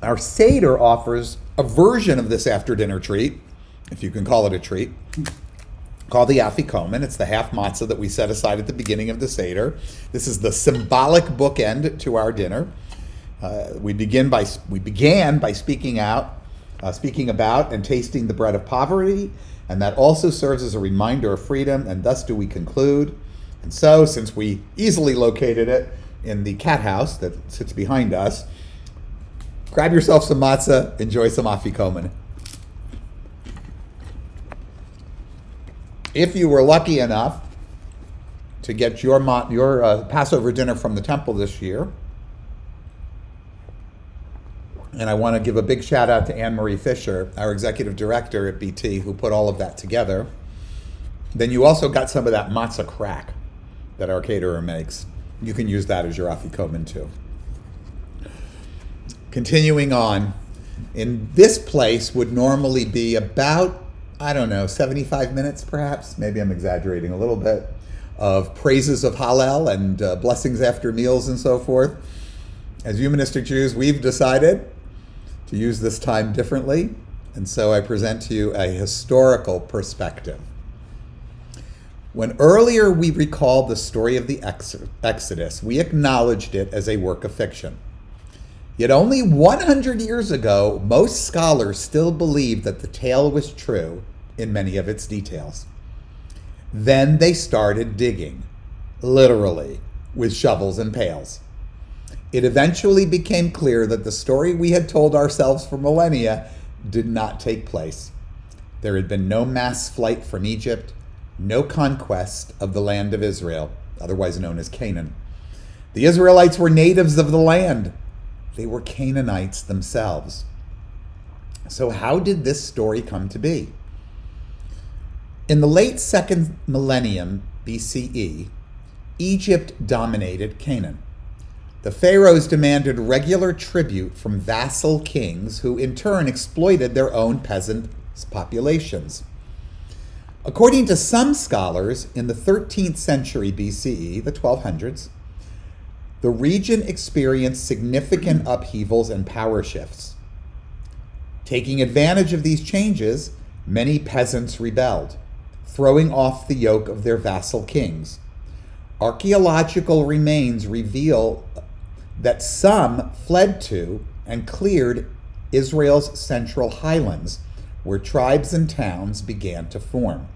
Our Seder offers a version of this after-dinner treat, if you can call it a treat, called the afikomen. It's the half matzah that we set aside at the beginning of the Seder. This is the symbolic bookend to our dinner. We began by speaking about and tasting the bread of poverty, and that also serves as a reminder of freedom, and thus do we conclude. And so, since we easily located it in the cat house that sits behind us, grab yourself some matzah, enjoy some afikomen. If you were lucky enough to get your Passover dinner from the temple this year, and I want to give a big shout out to Anne-Marie Fisher, our executive director at BT, who put all of that together, then you also got some of that matzah crack that our caterer makes. You can use that as your afikomen too. Continuing on, in this place would normally be about, 75 minutes perhaps, maybe I'm exaggerating a little bit, of praises of Hallel and blessings after meals and so forth. As humanistic Jews, we've decided to use this time differently, and so I present to you a historical perspective. When earlier we recalled the story of the Exodus, we acknowledged it as a work of fiction. Yet only 100 years ago, most scholars still believed that the tale was true in many of its details. Then they started digging, literally, with shovels and pails. It eventually became clear that the story we had told ourselves for millennia did not take place. There had been no mass flight from Egypt, no conquest of the land of Israel, otherwise known as Canaan. The Israelites were natives of the land. They were Canaanites themselves. So how did this story come to be? In the late 2nd millennium BCE, Egypt dominated Canaan. The pharaohs demanded regular tribute from vassal kings who in turn exploited their own peasant populations. According to some scholars, in the 13th century BCE, the 1200s, the region experienced significant upheavals and power shifts. Taking advantage of these changes, many peasants rebelled, throwing off the yoke of their vassal kings. Archaeological remains reveal that some fled to and cleared Israel's central highlands, where tribes and towns began to form.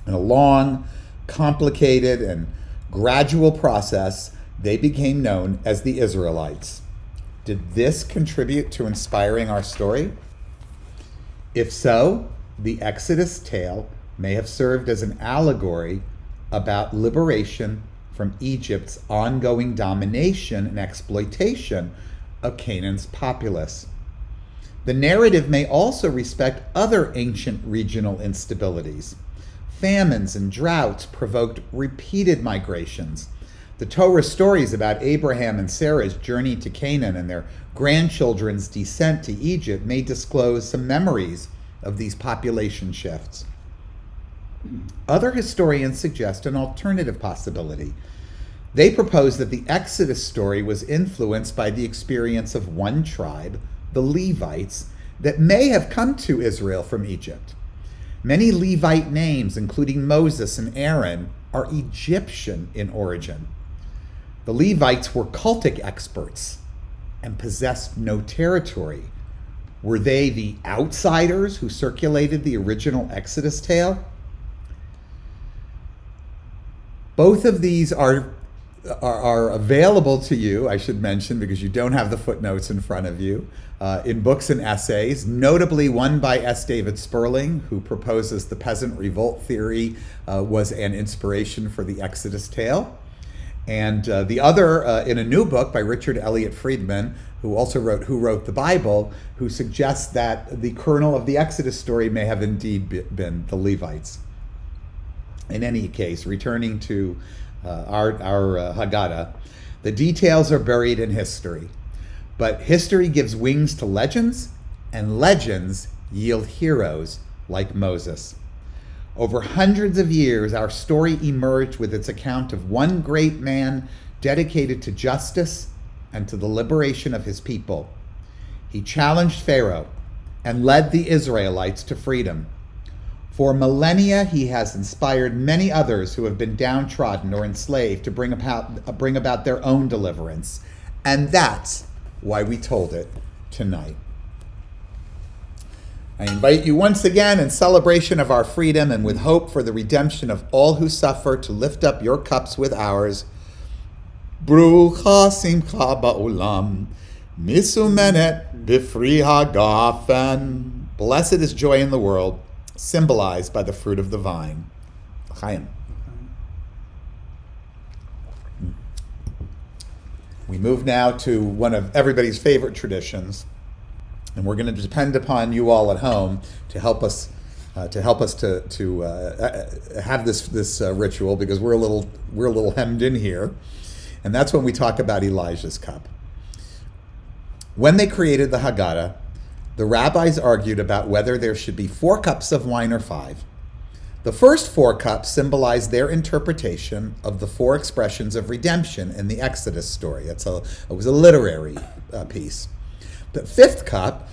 In a long, complicated, and gradual process, they became known as the Israelites. Did this contribute to inspiring our story? If so, the Exodus tale may have served as an allegory about liberation from Egypt's ongoing domination and exploitation of Canaan's populace. The narrative may also respect other ancient regional instabilities. Famines and droughts provoked repeated migrations. The Torah stories about Abraham and Sarah's journey to Canaan and their grandchildren's descent to Egypt may disclose some memories of these population shifts. Other historians suggest an alternative possibility. They propose that the Exodus story was influenced by the experience of one tribe, the Levites, that may have come to Israel from Egypt. Many Levite names, including Moses and Aaron, are Egyptian in origin. The Levites were cultic experts and possessed no territory. Were they the outsiders who circulated the original Exodus tale? Both of these are available to you, I should mention, because you don't have the footnotes in front of you, in books and essays, notably one by S. David Sperling, who proposes the peasant revolt theory was an inspiration for the Exodus tale. And the other in a new book by Richard Elliott Friedman, who wrote the Bible, who suggests that the kernel of the Exodus story may have indeed been the Levites. In any case, returning to our Haggadah, the details are buried in history. But history gives wings to legends, and legends yield heroes like Moses. Over hundreds of years, our story emerged with its account of one great man dedicated to justice and to the liberation of his people. He challenged Pharaoh and led the Israelites to freedom. For millennia, he has inspired many others who have been downtrodden or enslaved to bring about their own deliverance. And that's why we told it tonight. I invite you once again, in celebration of our freedom and with hope for the redemption of all who suffer, to lift up your cups with ours. Brucha simcha ba'olam, misumenet b'fri hagafen. Blessed is joy in the world, symbolized by the fruit of the vine. Chaim. We move now to one of everybody's favorite traditions, and we're going to depend upon you all at home to help us have this ritual, because we're a little hemmed in here, and that's when we talk about Elijah's cup. When they created the Haggadah, the rabbis argued about whether there should be 4 cups of wine or 5. The first 4 cups symbolized their interpretation of the 4 expressions of redemption in the Exodus story. It was a literary piece. The 5th cup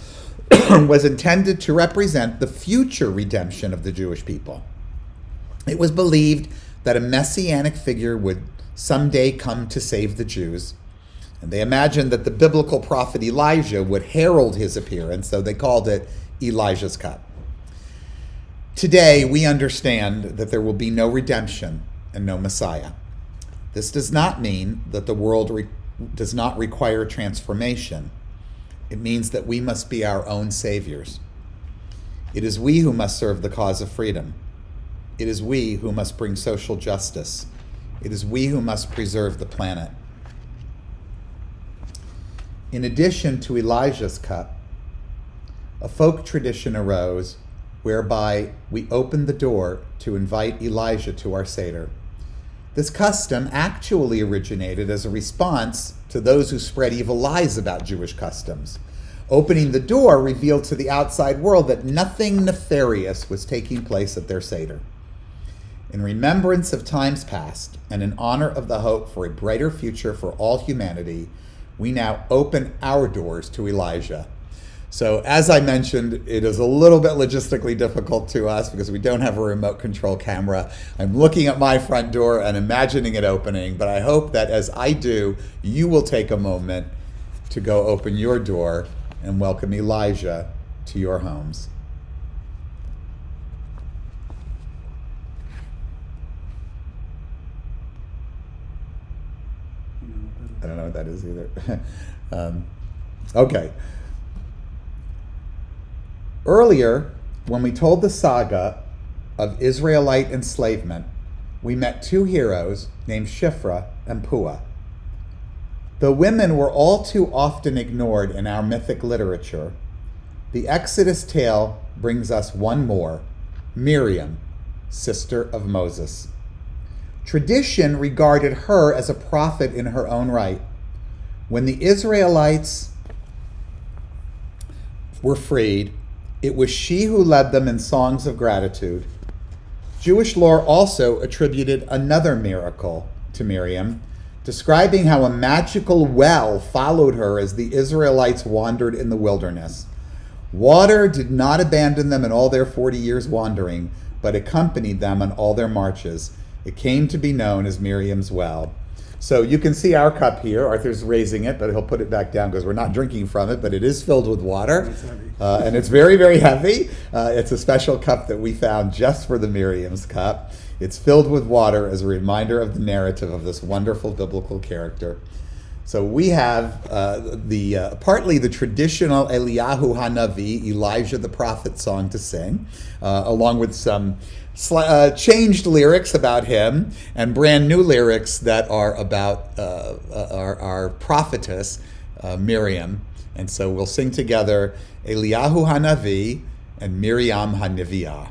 was intended to represent the future redemption of the Jewish people. It was believed that a messianic figure would someday come to save the Jews, and they imagined that the biblical prophet Elijah would herald his appearance, so they called it Elijah's cup. Today, we understand that there will be no redemption and no Messiah. This does not mean that the world does not require transformation. It means that we must be our own saviors. It is we who must serve the cause of freedom. It is we who must bring social justice. It is we who must preserve the planet. In addition to Elijah's cup, a folk tradition arose whereby we opened the door to invite Elijah to our Seder. This custom actually originated as a response to those who spread evil lies about Jewish customs. Opening the door revealed to the outside world that nothing nefarious was taking place at their Seder. In remembrance of times past and in honor of the hope for a brighter future for all humanity, we now open our doors to Elijah. So as I mentioned, it is a little bit logistically difficult to us because we don't have a remote control camera. I'm looking at my front door and imagining it opening, but I hope that as I do, you will take a moment to go open your door and welcome Elijah to your homes. I don't know what that is either. Okay. Earlier, when we told the saga of Israelite enslavement, we met two heroes named Shifra and Puah. Though women were all too often ignored in our mythic literature, the Exodus tale brings us one more, Miriam, sister of Moses. Tradition regarded her as a prophet in her own right. When the Israelites were freed, it was she who led them in songs of gratitude. Jewish lore also attributed another miracle to Miriam, describing how a magical well followed her as the Israelites wandered in the wilderness. Water did not abandon them in all their 40 years wandering, but accompanied them on all their marches. It came to be known as Miriam's well. So you can see our cup here. Arthur's raising it, but he'll put it back down because we're not drinking from it, but it is filled with water. It's heavy. And it's very, very heavy. It's a special cup that we found just for the Miriam's cup. It's filled with water as a reminder of the narrative of this wonderful biblical character. So we have partly the traditional Eliyahu Hanavi, Elijah the prophet song to sing, along with some changed lyrics about him and brand new lyrics that are about our prophetess, Miriam. And so we'll sing together Eliyahu Hanavi and Miriam Haniviyah.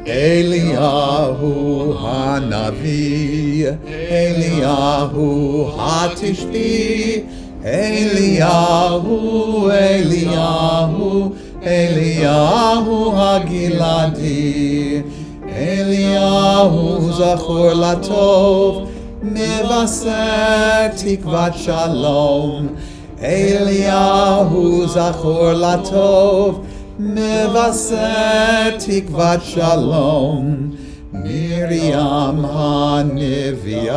Eliyahu Hanavi, Eliyahu Hatishbi, Eliyahu, Eliyahu, Eliyahu Hagiladi, Eliyahu Zachor Latov, Mevaser Tikvat Shalom, Eliyahu Zachor Latov, Mevaser Tikvat Shalom, Miriam HaNeviah,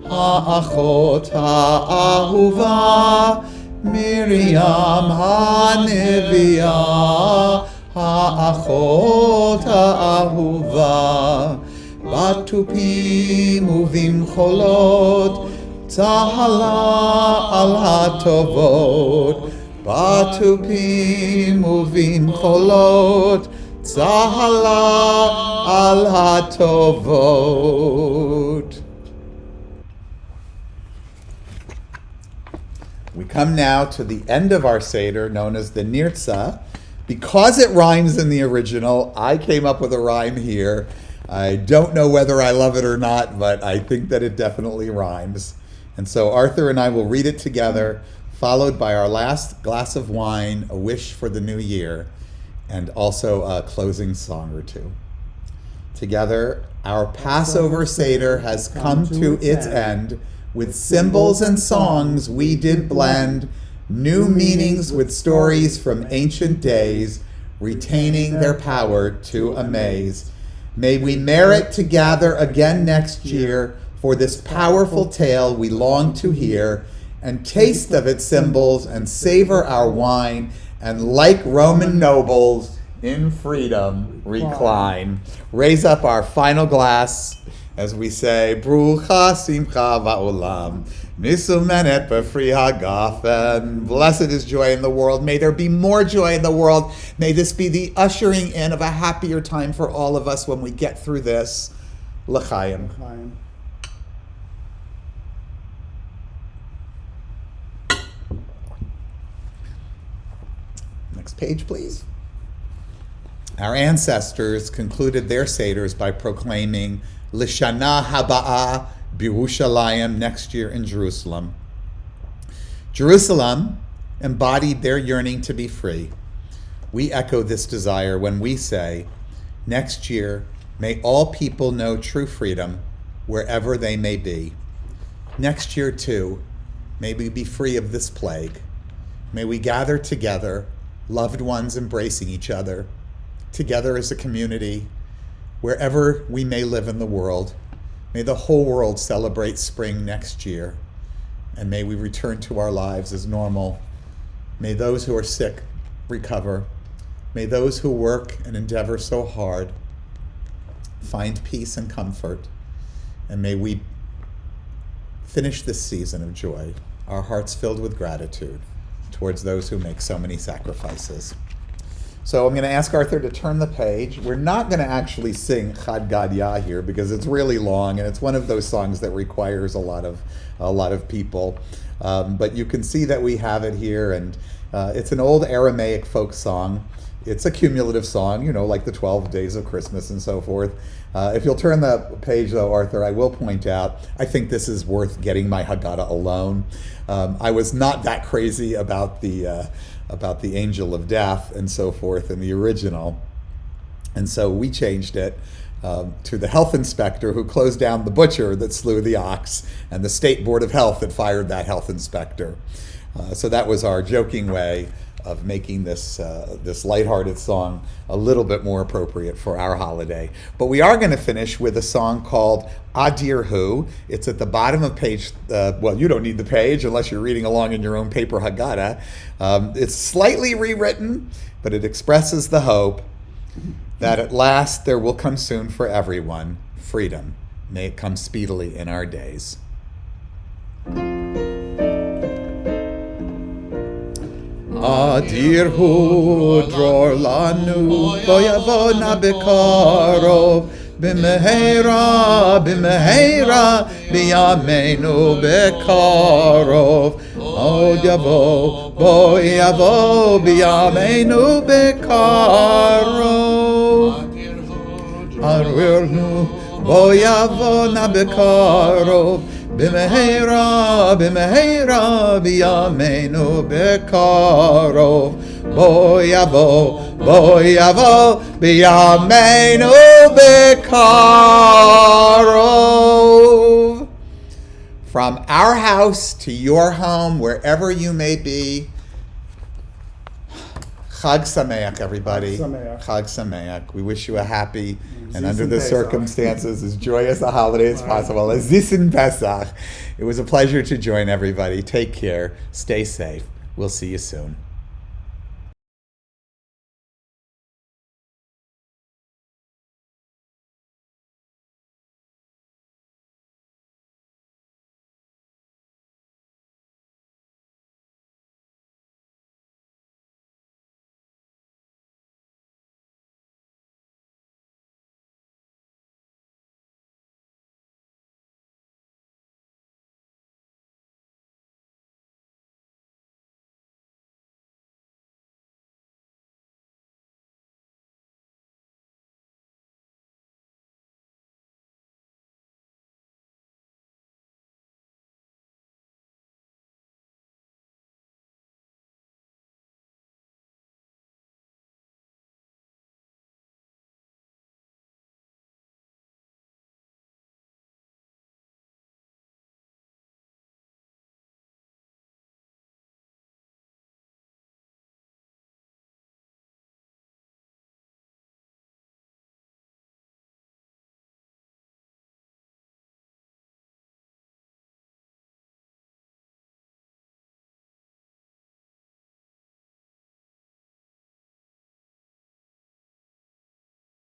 Ha'achot Ha'ahuva, Miriam HaNeviah, Ha'achot Ha'ahuva, Batupim Uvimcholot, Tzahala al HaTovot, Batupim uvimcholot, Tzahala al hatovot. We come now to the end of our Seder, known as the Nirtzah. Because it rhymes in the original, I came up with a rhyme here. I don't know whether I love it or not, but I think that it definitely rhymes. And so Arthur and I will read it together, followed by our last glass of wine, a wish for the new year, and also a closing song or two. Together, our Passover Seder has come to its end. With cymbals and songs we did blend, new meanings with stories from ancient days, retaining their power to amaze. May we merit to gather again next year for this powerful tale we long to hear, and taste of its symbols and savor our wine, and like Roman nobles in freedom recline. Raise up our final glass as we say, Brucha Simcha Va'olam, Misumenet B'fri Hagafen. Blessed is joy in the world. May there be more joy in the world. May this be the ushering in of a happier time for all of us when we get through this. L'chaim. Next page, please. Our ancestors concluded their Seders by proclaiming L'shana Haba'ah B'Yerushalayim, next year in Jerusalem. Jerusalem embodied their yearning to be free. We echo this desire when we say, next year, may all people know true freedom wherever they may be. Next year, too, may we be free of this plague. May we gather together, loved ones embracing each other, together as a community, wherever we may live in the world. May the whole world celebrate spring next year, and may we return to our lives as normal. May those who are sick recover. May those who work and endeavor so hard find peace and comfort. And may we finish this season of joy, our hearts filled with gratitude towards those who make so many sacrifices. So I'm going to ask Arthur to turn the page. We're not going to actually sing Haggadah here because it's really long, and it's one of those songs that requires a lot of people. But you can see that we have it here, and it's an old Aramaic folk song. It's a cumulative song, like the 12 days of Christmas and so forth. If you'll turn the page, though, Arthur, I will point out, I think this is worth getting my Haggadah alone. I was not that crazy about the angel of death and so forth in the original. And so we changed it to the health inspector who closed down the butcher that slew the ox and the State Board of Health that fired that health inspector. So that was our joking way of making this lighthearted song a little bit more appropriate for our holiday. But we are going to finish with a song called Adirhu. It's at the bottom of page, well, you don't need the page unless you're reading along in your own paper Haggadah. It's slightly rewritten, but it expresses the hope that at last there will come soon for everyone freedom. May it come speedily in our days. Adirhu dror lanu bo yavona bekarov b'meheira b'yameinu bekarov od yavo bo yavo b'yameinu bekarov Adirhu bo yavona bekarov B'meheira b'yameinu bekarov bo yavo b'yameinu bekarov. From our house to your home, wherever you may be, Chag Sameach, everybody. Chag Sameach. We wish you a happy and under the circumstances as joyous a holiday as possible. As this in Pesach. It was a pleasure to join everybody. Take care. Stay safe. We'll see you soon.